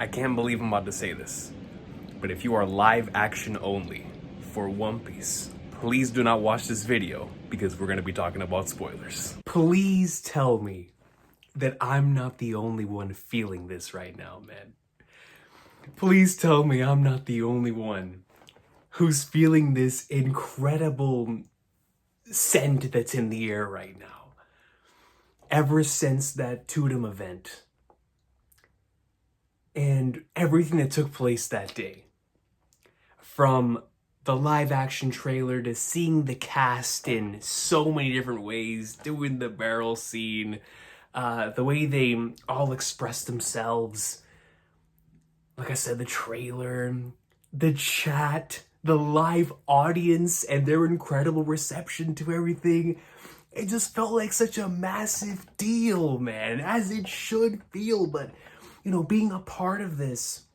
I can't believe I'm about to say this, but if you are live action only for One Piece, please do not watch this video because we're going to be talking about spoilers. Please tell me that I'm not the only one feeling this right now, man. Please tell me I'm not the only one who's feeling this incredible scent that's in the air right now. Ever since that Tudum event and everything that took place that day, from the live action trailer to seeing the cast in so many different ways, doing the barrel scene, the way they all express themselves, like I said, the trailer, the chat, the live audience, and their incredible reception to everything. It just felt like such a massive deal, man, as it should feel. But, being a part of this,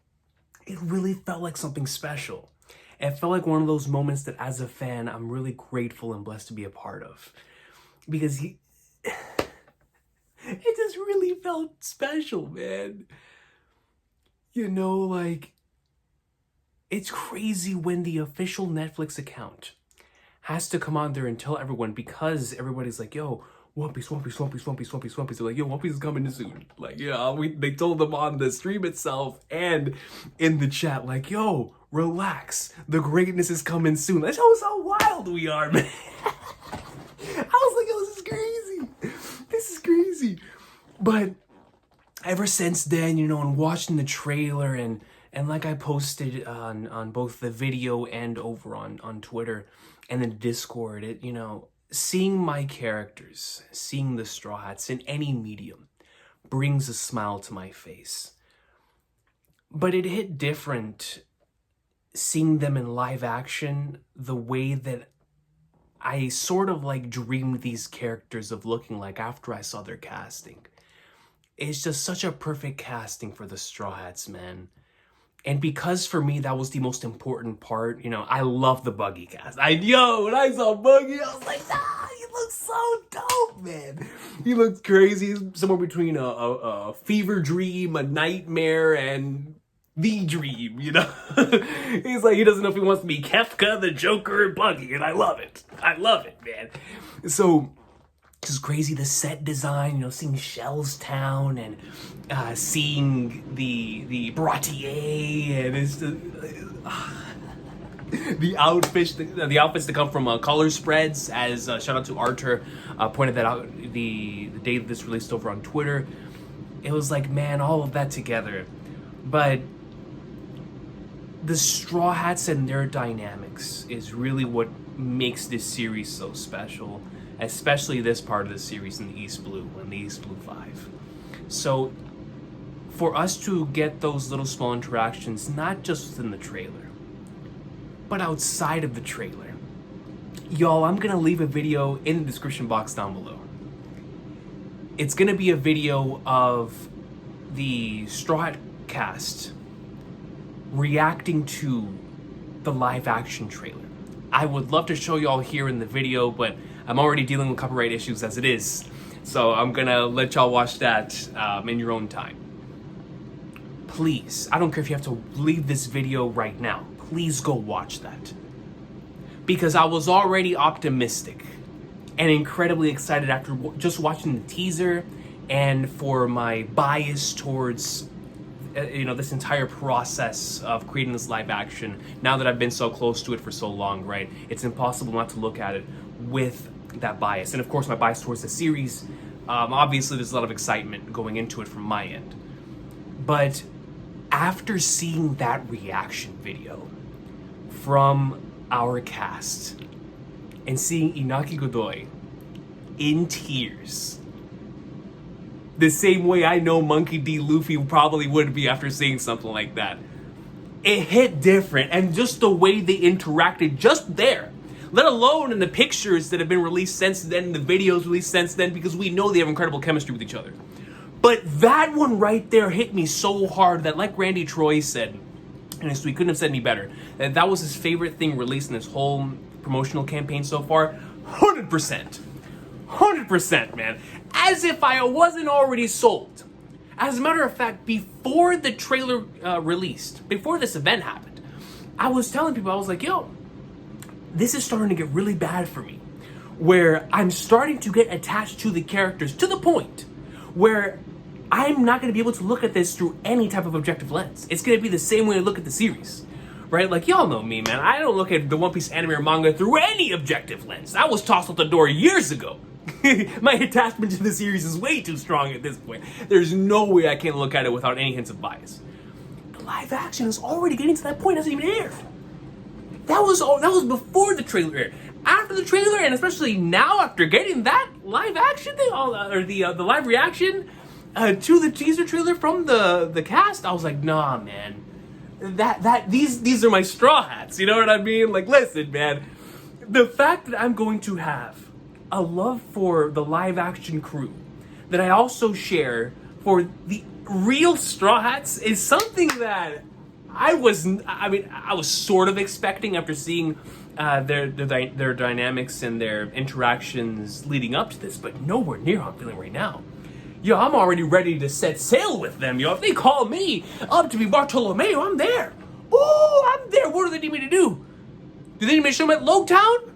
it really felt like something special. It felt like one of those moments that as a fan, I'm really grateful and blessed to be a part of. Because it just really felt special, man. It's crazy when the official Netflix account has to come on there and tell everyone, because everybody's like, yo, One Piece, One Piece, One Piece, One Piece, One Piece, One Piece. They're like, yo, One Piece is coming soon. Like, they told them on the stream itself and in the chat, like, yo, relax. The greatness is coming soon. That shows how wild we are, man. I was like, yo, this is crazy. This is crazy. But ever since then, and watching the trailer and like I posted on both the video and over on Twitter and then Discord, seeing my characters, seeing the Straw Hats in any medium brings a smile to my face. But it hit different seeing them in live action, the way that I sort of dreamed these characters of looking like after I saw their casting. It's just such a perfect casting for the Straw Hats, man. And because for me, that was the most important part, I love the Buggy cast. When I saw Buggy, I was like, he looks so dope, man. He looks crazy. He's somewhere between a fever dream, a nightmare, and the dream, He's like, he doesn't know if he wants to be Kefka, the Joker, or Buggy, and I love it. I love it, man. So, just crazy, the set design, seeing Shell's Town and seeing the Bratier, and it's the outfits that come from color spreads, as shout out to Arthur pointed that out the day that this released over on Twitter. It was like, man, all of that together. But the Straw Hats and their dynamics is really what makes this series so special, especially this part of the series in the East Blue and the East Blue 5. So for us to get those little small interactions, not just within the trailer, but outside of the trailer, y'all, I'm gonna leave a video in the description box down below. It's gonna be a video of the Straw Hat cast reacting to the live action trailer. I would love to show y'all here in the video, but I'm already dealing with copyright issues as it is. So I'm gonna let y'all watch that in your own time. Please, I don't care if you have to leave this video right now. Please go watch that. Because I was already optimistic and incredibly excited after just watching the teaser, and for my bias towards this entire process of creating this live action. Now that I've been so close to it for so long, right? It's impossible not to look at it with that bias. And of course, my bias towards the series, obviously there's a lot of excitement going into it from my end. But after seeing that reaction video from our cast and seeing Inaki Godoy in tears, the same way I know Monkey D. Luffy probably would be after seeing something like that, it hit different. And just the way they interacted just there, let alone in the pictures that have been released since then, the videos released since then, because we know they have incredible chemistry with each other. But that one right there hit me so hard that, like Randy Troy said, and we couldn't have said any better, that was his favorite thing released in this whole promotional campaign so far. 100%, man. As if I wasn't already sold. As a matter of fact, before the trailer released, before this event happened, I was telling people, I was like, yo, this is starting to get really bad for me. Where I'm starting to get attached to the characters to the point where I'm not going to be able to look at this through any type of objective lens. It's going to be the same way I look at the series. Right? Like, y'all know me, man. I don't look at the One Piece anime or manga through any objective lens. That was tossed out the door years ago. My attachment to the series is way too strong at this point. There's no way I can look at it without any hints of bias. The live action is already getting to that point. It hasn't even aired. That was before the trailer aired. After the trailer, and especially now after getting that live action thing, or the live reaction to the teaser trailer from the cast, I was like, nah, man. These are my straw hats. You know what I mean? Like, listen, man. The fact that I'm going to have a love for the live action crew that I also share for the real straw hats is something that I was sort of expecting after seeing their dynamics and their interactions leading up to this, but nowhere near how I'm feeling right now. Yo, I'm already ready to set sail with them, yo. If they call me up to be Bartolomeo, I'm there. Ooh, I'm there. What do they need me to do? Do they need me to show up at Logtown?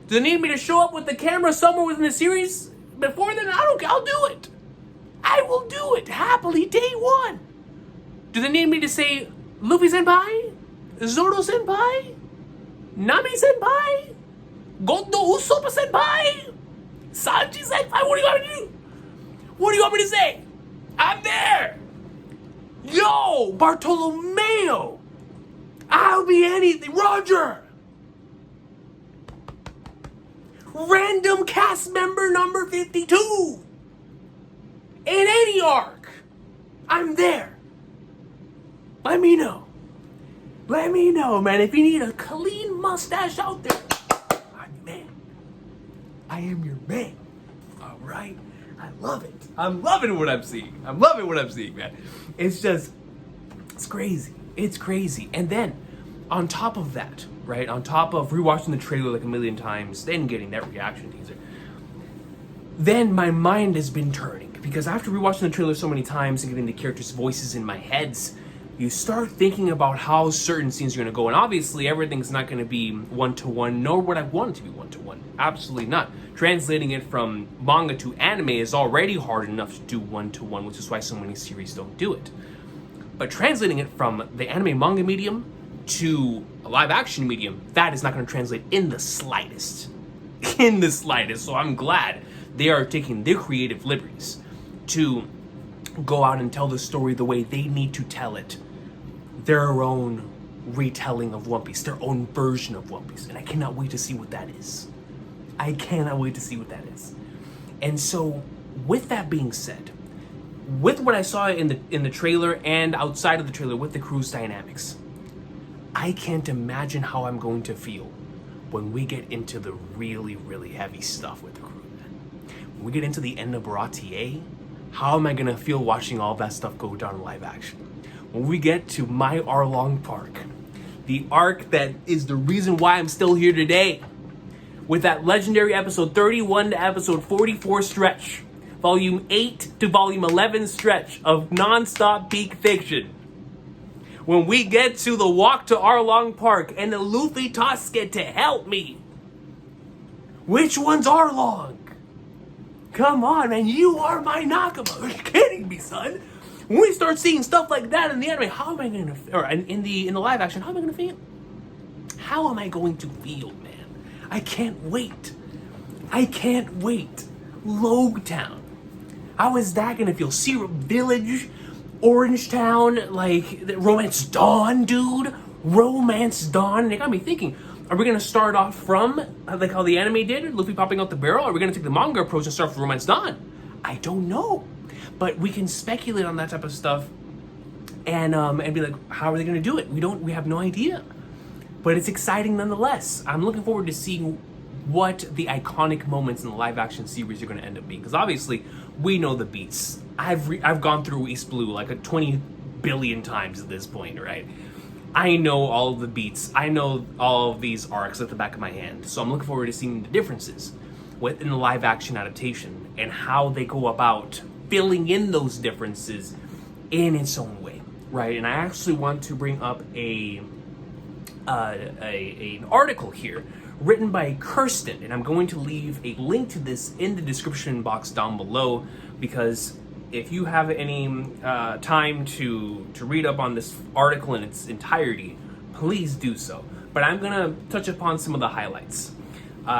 Do they need me to show up with the camera somewhere within the series before then? I'll do it. I will do it happily day one. Do they need me to say Luffy Senpai? Zoro Senpai? Nami Senpai? Gondo Usopp Senpai? Sanji Senpai? What do you want me to do? What do you want me to say? I'm there. Yo, Bartolomeo. I'll be anything. Roger. Random cast member number 52. In any arc. I'm there. Let me know. Let me know, man. If you need a clean mustache out there, I'm your man. I am your man. All right? I love it. I'm loving what I'm seeing. I'm loving what I'm seeing, man. It's crazy. It's crazy. And then, on top of that, right, on top of rewatching the trailer like a million times, then getting that reaction teaser, then my mind has been turning. Because after rewatching the trailer so many times and getting the characters' voices in my heads, you start thinking about how certain scenes are going to go. And obviously, everything's not going to be one-to-one, nor would I want it to be one-to-one. Absolutely not. Translating it from manga to anime is already hard enough to do one-to-one, which is why so many series don't do it. But translating it from the anime manga medium to a live-action medium, that is not going to translate in the slightest. In the slightest. So I'm glad they are taking their creative liberties to go out and tell the story the way they need to tell it. Their own retelling of One Piece, their own version of One Piece. And I cannot wait to see what that is. I cannot wait to see what that is. And so, with that being said, with what I saw in the trailer and outside of the trailer with the crew's dynamics, I can't imagine how I'm going to feel when we get into the really, really heavy stuff with the crew. When we get into the end of Baratier, how am I going to feel watching all that stuff go down in live action? When we get to My Arlong Park, the arc that is the reason why I'm still here today, with that legendary episode 31 to episode 44 stretch, volume 8 to volume 11 stretch of non-stop peak fiction. When we get to the walk to Arlong Park and the Luffy toss get to help me. Which one's Arlong? Come on, man, you are my Nakama. Are you kidding me, son? When we start seeing stuff like that in the anime, how am I gonna, or in the live action, how am I gonna feel? How am I going to feel, man? I can't wait. I can't wait. Logtown. How is that gonna feel? Syrup Village, Orange Town, like Romance Dawn, dude. Romance Dawn. They got me thinking. Are we gonna start off from like how the anime did, Luffy popping out the barrel? Or are we gonna take the manga approach and start from Romance Dawn? I don't know, but we can speculate on that type of stuff, and be like, how are they gonna do it? We have no idea, but it's exciting nonetheless. I'm looking forward to seeing what the iconic moments in the live action series are gonna end up being, because obviously we know the beats. I've gone through East Blue like 20 billion times at this point, right? I know all of the beats. I know all of these arcs at the back of my hand. So I'm looking forward to seeing the differences within the live action adaptation and how they go about filling in those differences in its own way, right? And I actually want to bring up an article here written by Kirsten, and I'm going to leave a link to this in the description box down below, because if you have any time to read up on this article in its entirety, please do so. But I'm gonna touch upon some of the highlights.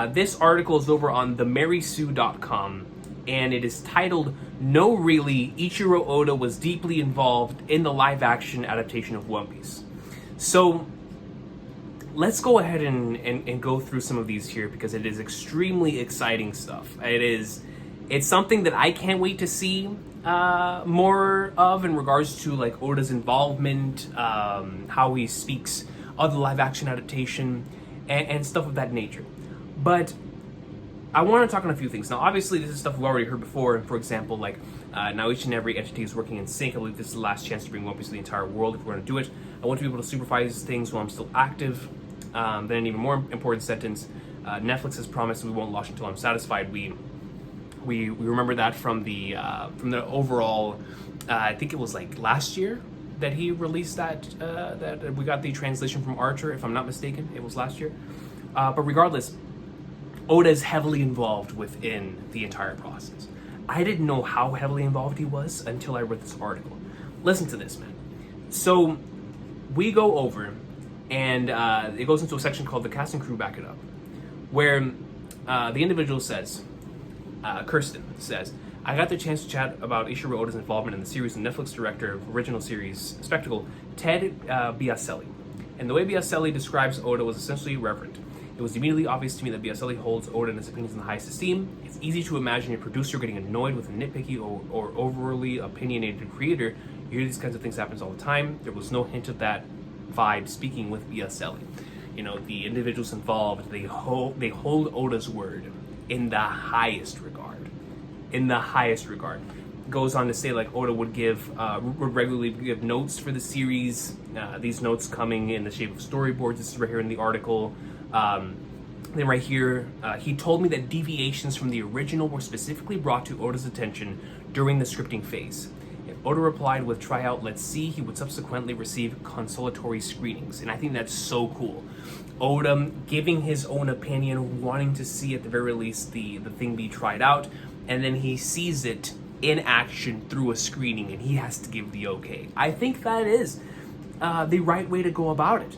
This article is over on themarysue.com, and it is titled, "No Really, Ichiro Oda Was Deeply Involved in the Live-Action Adaptation of One Piece." So let's go ahead and go through some of these here, because it is extremely exciting stuff. It's something that I can't wait to see more of in regards to like Oda's involvement, how he speaks of the live action adaptation, and stuff of that nature. But I want to talk on a few things. Now, obviously, this is stuff we've already heard before. For example, like now each and every entity is working in sync. I believe this is the last chance to bring One Piece to the entire world if we're going to do it. I want to be able to supervise things while I'm still active. Then an even more important sentence, Netflix has promised we won't launch until I'm satisfied. We remember that from the overall, I think it was like last year that he released that we got the translation from Archer, if I'm not mistaken. It was last year. But regardless, Oda is heavily involved within the entire process. I didn't know how heavily involved he was until I read this article. Listen to this, man. So we go over, and it goes into a section called "The Cast and Crew Back It Up," where the individual says, Kirsten says, "I got the chance to chat about Ichiro Oda's involvement in the series and Netflix director of original series Spectacle, Ted Biaselli. And the way Biaselli describes Oda was essentially reverent. It was immediately obvious to me that Biaselli holds Oda and his opinions in the highest esteem. It's easy to imagine a producer getting annoyed with a nitpicky or overly opinionated creator. You hear these kinds of things happen all the time. There was no hint of that vibe speaking with Biaselli. You know, the individuals involved, they hold Oda's word in the highest regard. In the highest regard." Goes on to say, like, Oda would regularly give notes for the series. These notes coming in the shape of storyboards. This is right here in the article. Then right here, he told me that deviations from the original were specifically brought to Oda's attention during the scripting phase. If Oda replied with "try out, let's see," he would subsequently receive consolatory screenings. And I think that's so cool. Oda giving his own opinion, wanting to see at the very least the thing be tried out, and then he sees it in action through a screening, and he has to give the okay. I think that is the right way to go about it.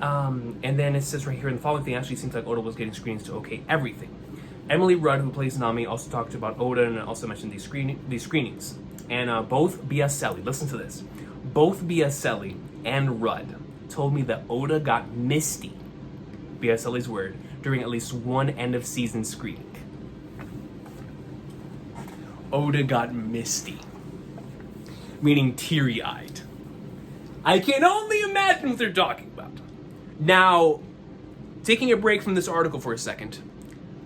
And then it says right here, in the following thing actually seems like Oda was getting screenings to okay everything. Emily Rudd, who plays Nami, also talked about Oda and also mentioned these screenings. And both Biaselli, listen to this, both Biaselli and Rudd told me that Oda got misty, Biaselli's word, during at least one end of season screening. Oda got misty, meaning teary-eyed. I can only imagine what they're talking about. Now, taking a break from this article for a second,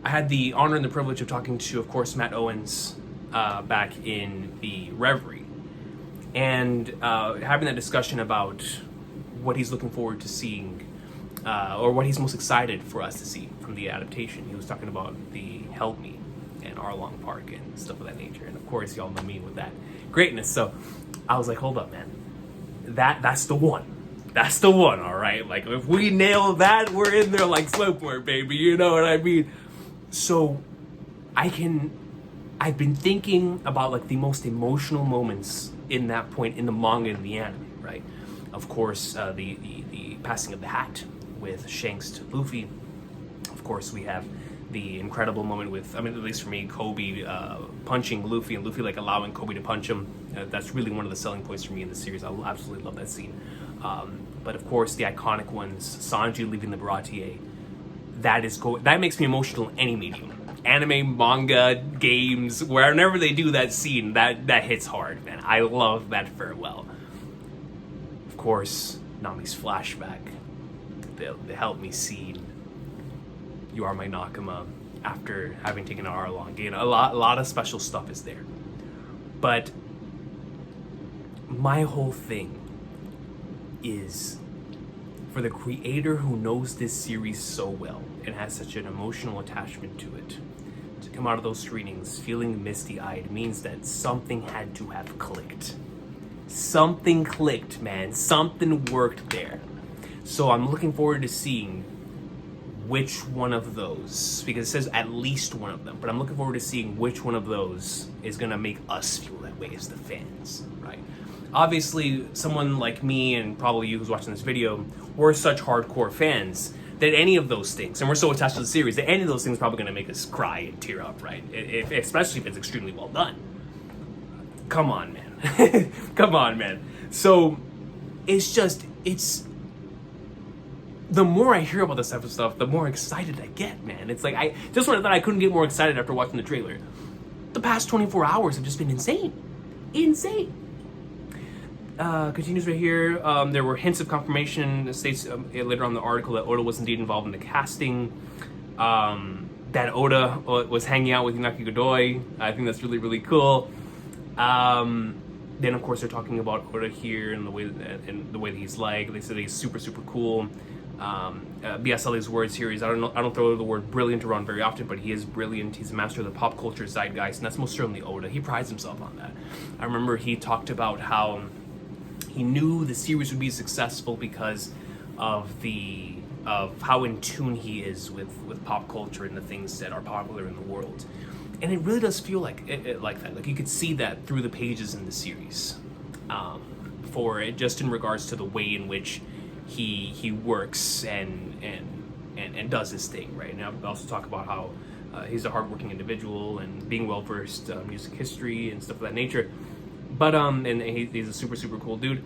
I had the honor and the privilege of talking to, of course, Matt Owens back in the Reverie, and having that discussion about what he's looking forward to seeing, or what he's most excited for us to see from the adaptation. He was talking about the Help Me and Arlong Park and stuff of that nature, and of course, y'all know me with that greatness. So I was like, hold up, man, that's the one. That's the one, all right? Like, if we nail that, we're in there like Slowpoint, baby. You know what I mean? So I've been thinking about like the most emotional moments in that point in the manga and the anime, right? Of course, the passing of the hat with Shanks to Luffy. Of course, we have the incredible moment with, I mean, at least for me, Kobe punching Luffy, and Luffy like allowing Kobe to punch him. That's really one of the selling points for me in the series. I absolutely love that scene. But of course, the iconic ones, Sanji leaving the Baratier, that makes me emotional in any medium. Anime, manga, games, wherever they do that scene, that hits hard, man. I love that farewell. Of course, Nami's flashback, the Help Me scene. You are my Nakama, after having taken an Arlong. Again, a lot of special stuff is there. But my whole thing is, for the creator who knows this series so well and has such an emotional attachment to it, to come out of those screenings feeling misty-eyed means that something had to have clicked. Something clicked, man. Something worked there. So I'm looking forward to seeing which one of those, because it says at least one of them, but I'm looking forward to seeing which one of those is gonna make us feel that way as the fans, right? Obviously, someone like me and probably you who's watching this video, we're such hardcore fans that any of those things, and we're so attached to the series, that any of those things are probably gonna make us cry and tear up, right? Especially if it's extremely well done. Come on, man. Come on, man. So, it's the more I hear about this type of stuff, the more excited I get, man. It's like, just when I thought I couldn't get more excited after watching the trailer, the past 24 hours have just been insane. Insane. Continues right here. There were hints of confirmation. It states later on in the article that Oda was indeed involved in the casting. That Oda was hanging out with Inaki Godoy. I think that's really, really cool. Then, of course, they're talking about Oda here and the way that he's like. They said he's super, super cool. BSL's words here is, I don't throw the word brilliant around very often, but he is brilliant. He's a master of the pop culture zeitgeist, and that's most certainly Oda. He prides himself on that. I remember he talked about how he knew the series would be successful because of how in tune he is with pop culture and the things that are popular in the world. And it really does feel like like that. Like you could see that through the pages in the series. For it, just in regards to the way in which he works and does his thing, right? And I'll also talk about how he's a hardworking individual and being well versed music history and stuff of that nature. But and he's a super, super cool dude.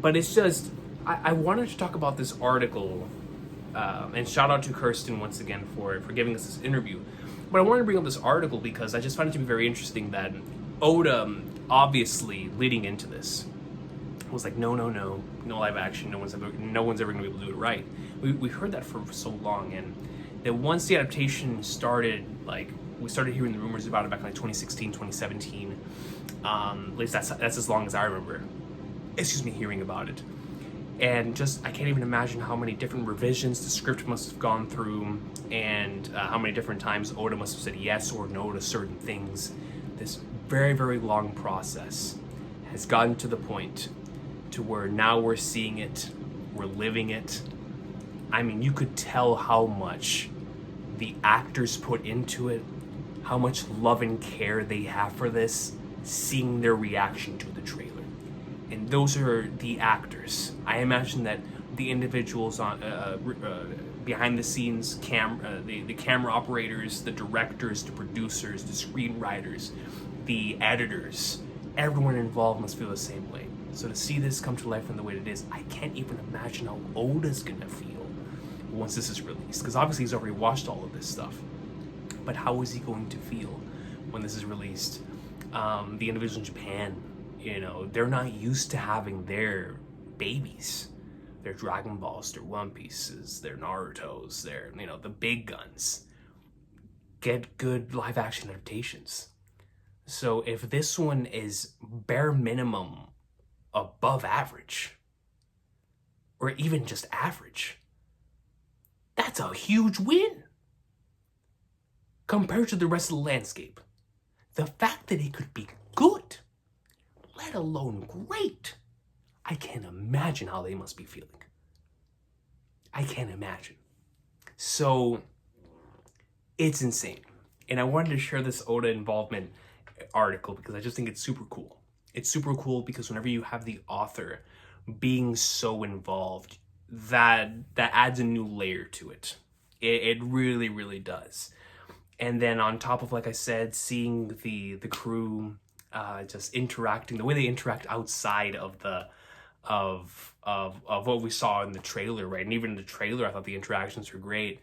But it's just I wanted to talk about this article, and shout out to Kirsten once again for giving us this interview. But I wanted to bring up this article because I just find it to be very interesting that Oda, obviously leading into this, was like, no live action, no one's ever gonna be able to do it right. We heard that for so long, and that once the adaptation started, like we started hearing the rumors about it back in like 2016, 2017. At least that's as long as I remember. Hearing about it. And just, I can't even imagine how many different revisions the script must have gone through, and how many different times Oda must have said yes or no to certain things. This very, very long process has gotten to the point to where now we're seeing it, we're living it. I mean, you could tell how much the actors put into it, how much love and care they have for this, seeing their reaction to the trailer. And those are the actors. I imagine that the individuals on behind the scenes, the camera operators, the directors, the producers, the screenwriters, the editors, everyone involved must feel the same way. So to see this come to life in the way it is, I can't even imagine how Oda's gonna feel once this is released. Because obviously he's already watched all of this stuff. But how is he going to feel when this is released? The individuals in Japan, they're not used to having their babies, their Dragon Balls, their One Pieces, their Narutos, their, the big guns, get good live action adaptations. So if this one is bare minimum above average, or even just average, that's a huge win compared to the rest of the landscape. The fact that it could be good, let alone great, I can't imagine how they must be feeling. I can't imagine. So it's insane. And I wanted to share this Oda involvement article because I just think it's super cool. It's super cool because whenever you have the author being so involved, that adds a new layer to it. It really, really does. And then on top of, like I said, seeing the crew just interacting, the way they interact outside of what we saw in the trailer, right? And even in the trailer, I thought the interactions were great.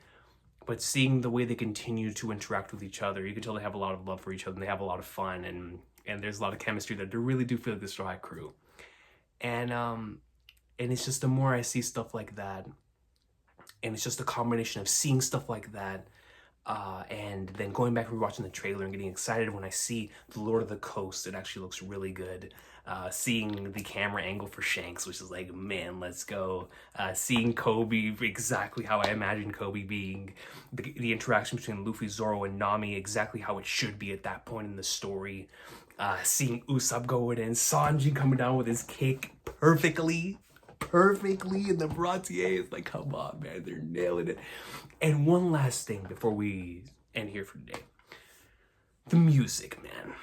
But seeing the way they continue to interact with each other, you can tell they have a lot of love for each other and they have a lot of fun, and there's a lot of chemistry that they really do feel like this Straw Hat crew. And it's just the more I see stuff like that, and it's just a combination of seeing stuff like that, And then going back and rewatching the trailer and getting excited when I see the Lord of the Coast, it actually looks really good. Seeing the camera angle for Shanks, which is like, man, let's go. Seeing Kobe exactly how I imagined Kobe being. The interaction between Luffy, Zoro, and Nami exactly how it should be at that point in the story. Seeing Usopp going in, Sanji coming down with his kick perfectly, and the Baratier is like, come on, man, they're nailing it. And one last thing before we end here for today. The music, man.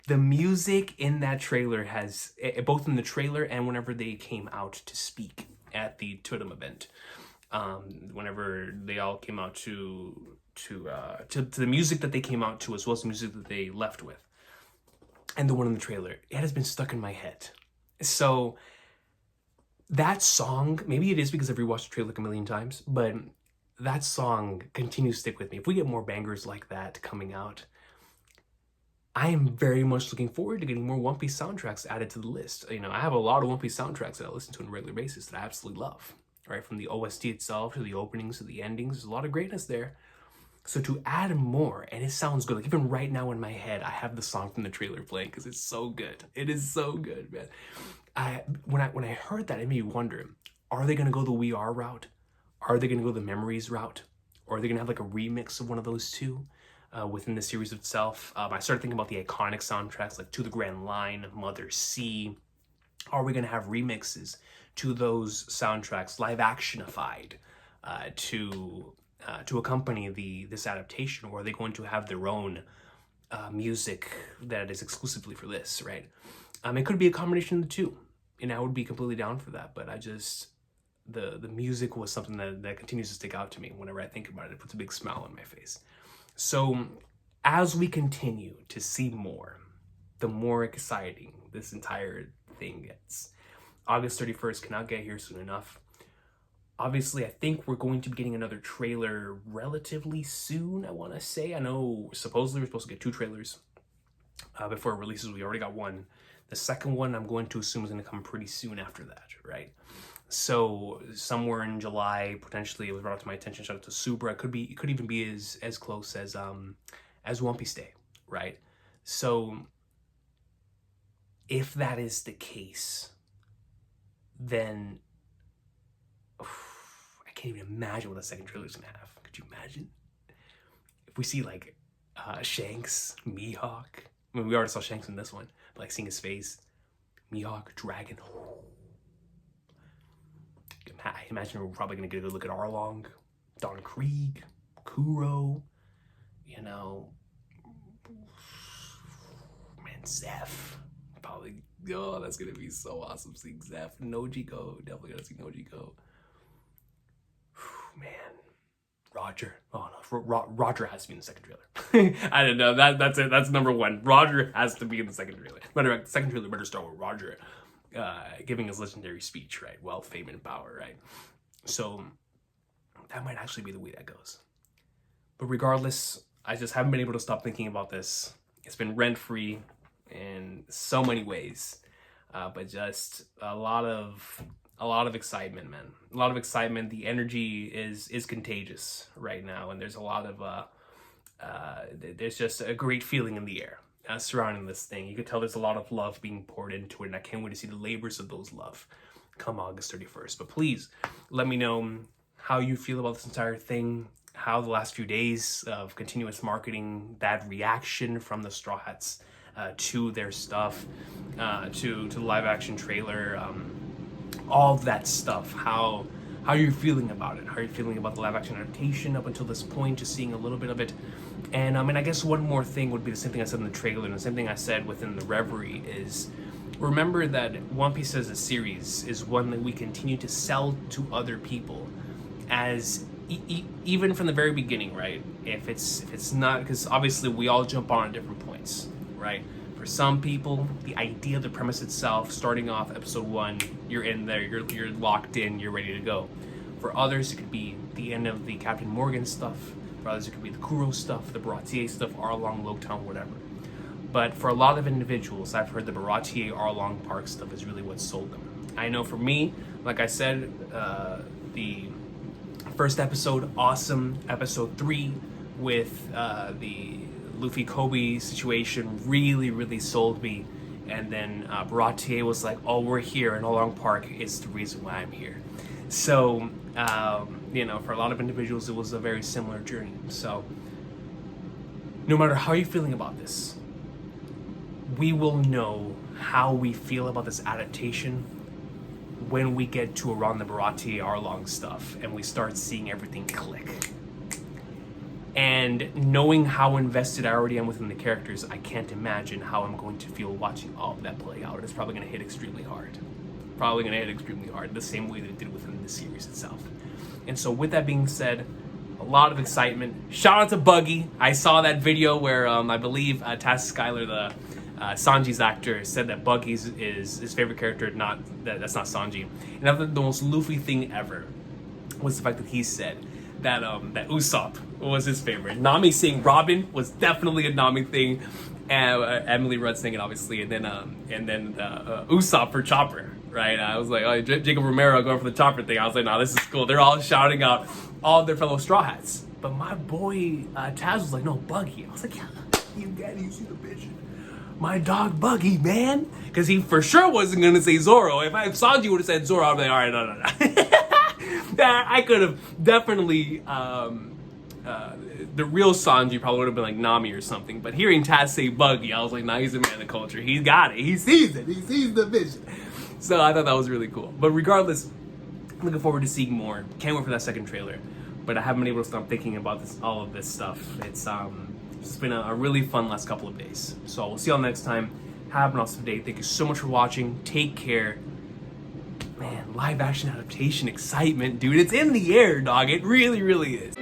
The music in that trailer has, both in the trailer and whenever they came out to speak at the Tudum event, whenever they all came out to the music that they came out to, as well as the music that they left with, and the one in the trailer, it has been stuck in my head. So that song, maybe it is because I've rewatched the trailer like a million times, but that song continues to stick with me. If we get more bangers like that coming out, I am very much looking forward to getting more One Piece soundtracks added to the list. You know, I have a lot of One Piece soundtracks that I listen to on a regular basis that I absolutely love. Right, from the OST itself to the openings to the endings, there's a lot of greatness there. So to add more, and it sounds good. Like even right now in my head, I have the song from the trailer playing because it's so good. It is so good, man. When I heard that, it made me wonder: are they gonna go the We Are route? Are they gonna go the Memories route? Or are they gonna have like a remix of one of those two within the series itself? I started thinking about the iconic soundtracks like To the Grand Line, Mother Sea. Are we gonna have remixes to those soundtracks, live actionified, to accompany this adaptation, or are they going to have their own music that is exclusively for this, right? It could be a combination of the two, and I would be completely down for that, but I just, the music was something that continues to stick out to me whenever I think about it. It puts a big smile on my face. So as we continue to see more, the more exciting this entire thing gets. August 31st cannot get here soon enough. Obviously, I think we're going to be getting another trailer relatively soon, I want to say. I know supposedly we're supposed to get 2 trailers before it releases. We already got one. The second one I'm going to assume is going to come pretty soon after that, right? So somewhere in July, potentially, it was brought to my attention. Shout out to Subra. It could even be as close as One Piece Day, right? So if that is the case, then I can't even imagine what the second trailer is gonna have. Could you imagine if we see like Shanks, Mihawk? I mean, we already saw Shanks in this one, but like seeing his face, Mihawk, Dragon. I imagine we're probably gonna get a good look at Arlong, Don Krieg, Kuro, you know, man, Zeph. Probably, oh, that's gonna be so awesome seeing Zeph. Nojiko, definitely gonna see Nojiko. Man, Roger. Oh no, Roger has to be in the second trailer. I don't know. That's it. That's number one. Roger has to be in the second trailer. Matter of fact, the second trailer better start with Roger giving his legendary speech, right? Wealth, fame, and power, right? So that might actually be the way that goes. But regardless, I just haven't been able to stop thinking about this. It's been rent-free in so many ways, but just a lot of excitement, man. A lot of excitement. The energy is contagious right now, and there's a lot of there's just a great feeling in the air surrounding this thing. You could tell there's a lot of love being poured into it, and I can't wait to see the labors of those love come August 31st. But please let me know how you feel about this entire thing, how the last few days of continuous marketing, that reaction from the Straw Hats to their stuff, to the live action trailer, all of that stuff, how you're feeling about it, how you're feeling about the live action adaptation up until this point, just seeing a little bit of it. And I guess one more thing would be the same thing I said in the trailer, and the same thing I said within the Reverie is, remember that One Piece as a series is one that we continue to sell to other people as even from the very beginning, right? If it's not, because obviously we all jump on at different points, right? For some people, the idea, the premise itself, starting off episode 1, you're in there, you're locked in, you're ready to go. For others, it could be the end of the Captain Morgan stuff. For others, it could be the Kuro stuff, the Baratier stuff, Arlong, Loketown, whatever. But for a lot of individuals, I've heard the Baratier, Arlong Park stuff is really what sold them. I know for me, like I said, the first episode, awesome. Episode 3, with the Luffy Kobe situation really sold me. And then Baratier was like, oh, we're here, and Along Park is the reason why I'm here. So, you know, for a lot of individuals, it was a very similar journey. So, no matter how you're feeling about this, we will know how we feel about this adaptation when we get to around the Baratier Arlong stuff and we start seeing everything click. And knowing how invested I already am within the characters, I can't imagine how I'm going to feel watching all of that play out. It's probably going to hit extremely hard. The same way that it did within the series itself. And so with that being said, a lot of excitement. Shout out to Buggy. I saw that video where I believe Taz Skylar, the Sanji's actor, said that Buggy is his favorite character, that's not Sanji. And I thought the most Luffy thing ever was the fact that he said that that Usopp was his favorite. Nami saying Robin was definitely a Nami thing, and Emily Rudd saying it obviously, and then Usopp for Chopper, right? I was like, oh, Jacob Romero going for the Chopper thing. I was like, nah, this is cool. They're all shouting out all their fellow Straw Hats, but my boy Taz was like, no, Buggy. I was like, yeah, you see the vision. My dog Buggy, man, because he for sure wasn't gonna say Zoro. If Sanji would have said Zoro, I'd be like, all right, no. I could have definitely, the real Sanji probably would have been like Nami or something. But hearing Taz say Buggy, I was like, nah, he's a man of culture. He's got it. He sees it. He sees the vision. So I thought that was really cool. But regardless, looking forward to seeing more. Can't wait for that second trailer. But I haven't been able to stop thinking about all of this stuff. It's been a really fun last couple of days. So we'll see y'all next time. Have an awesome day. Thank you so much for watching. Take care. Man, live action adaptation excitement, dude. It's in the air, dog. It really is.